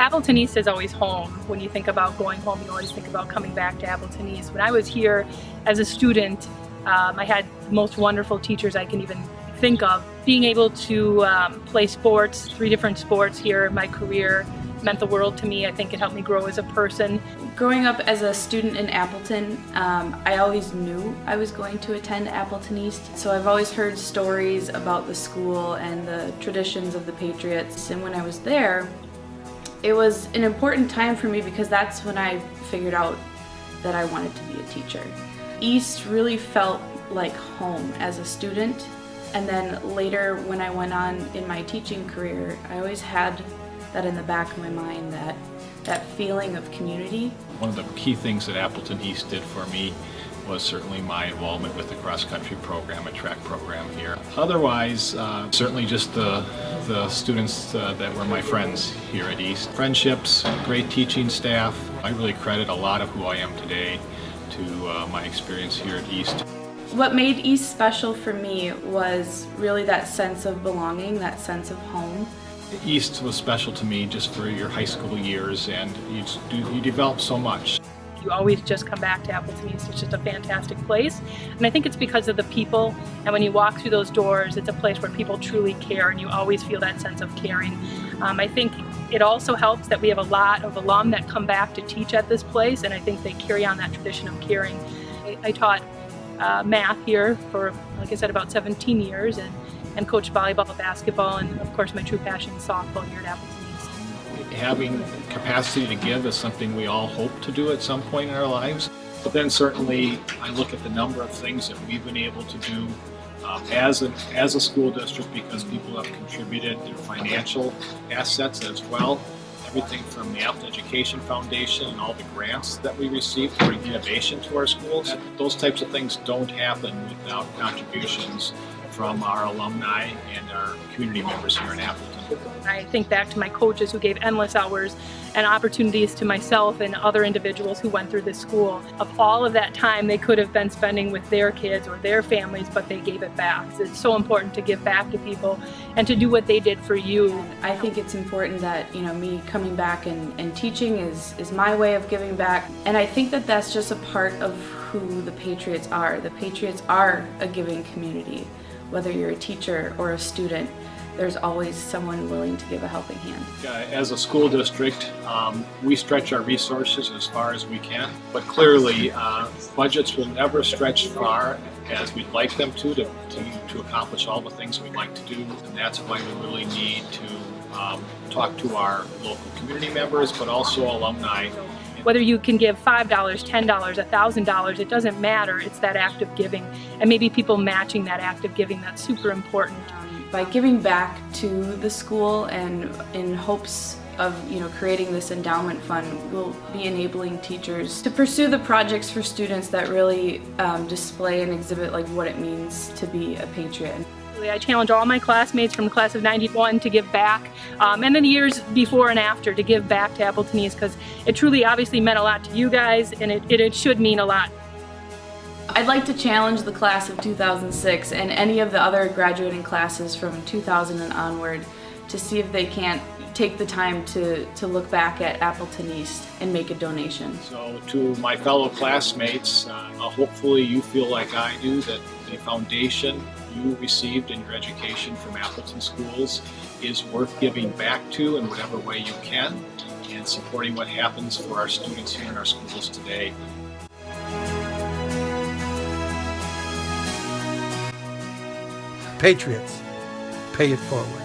Appleton East is always home. When you think about going home, you always think about coming back to Appleton East. When I was here as a student, I had the most wonderful teachers I can even think of. Being able to play sports, 3 different sports here in my career, meant the world to me. I think it helped me grow as a person. Growing up as a student in Appleton, I always knew I was going to attend Appleton East. So I've always heard stories about the school and the traditions of the Patriots. And when I was there, it was an important time for me because that's when I figured out that I wanted to be a teacher. East really felt like home as a student. And then later when I went on in my teaching career, I always had that in the back of my mind, that feeling of community. One of the key things that Appleton East did for me was certainly my involvement with the cross-country program and track program here. Otherwise, certainly just the students that were my friends here at East. Friendships, great teaching staff. I really credit a lot of who I am today to my experience here at East. What made East special for me was really that sense of belonging, that sense of home. East was special to me just for your high school years, and you develop so much. You always just come back to Appleton East. It's just a fantastic place. And I think it's because of the people. And when you walk through those doors, it's a place where people truly care, and you always feel that sense of caring. I think it also helps that we have a lot of alum that come back to teach at this place, and I think they carry on that tradition of caring. I taught math here for, like I said, about 17 years, and coached volleyball, basketball, and of course my true passion is softball here at Appleton East. Having capacity to give is something we all hope to do at some point in our lives. But then certainly I look at the number of things that we've been able to do as a school district because people have contributed their financial assets as well. Everything from the Appleton Education Foundation and all the grants that we receive to bring innovation to our schools. Those types of things don't happen without contributions from our alumni and our community members here in Appleton. I think back to my coaches who gave endless hours and opportunities to myself and other individuals who went through this school. Of all of that time they could have been spending with their kids or their families, but they gave it back. It's so important to give back to people and to do what they did for you. I think it's important that, me coming back and teaching is my way of giving back. And I think that that's just a part of who the Patriots are. The Patriots are a giving community. Whether you're a teacher or a student, there's always someone willing to give a helping hand. As a school district, we stretch our resources as far as we can, but clearly budgets will never stretch far as we'd like them to accomplish all the things we'd like to do, and that's why we really need to talk to our local community members, but also alumni. Whether you can give $5, $10, $1,000, it doesn't matter. It's that act of giving, and maybe people matching that act of giving. That's super important. By giving back to the school and in hopes of creating this endowment fund, we'll be enabling teachers to pursue the projects for students that really display and exhibit what it means to be a Patriot. I challenge all my classmates from the class of '91 to give back, and then years before and after to give back to Appleton East, because it truly obviously meant a lot to you guys, and it should mean a lot. I'd like to challenge the class of 2006 and any of the other graduating classes from 2000 and onward to see if they can't take the time to look back at Appleton East and make a donation. So to my fellow classmates, hopefully you feel like I do, that the foundation you received in your education from Appleton schools is worth giving back to in whatever way you can, and supporting what happens for our students here in our schools today. Patriots, pay it forward.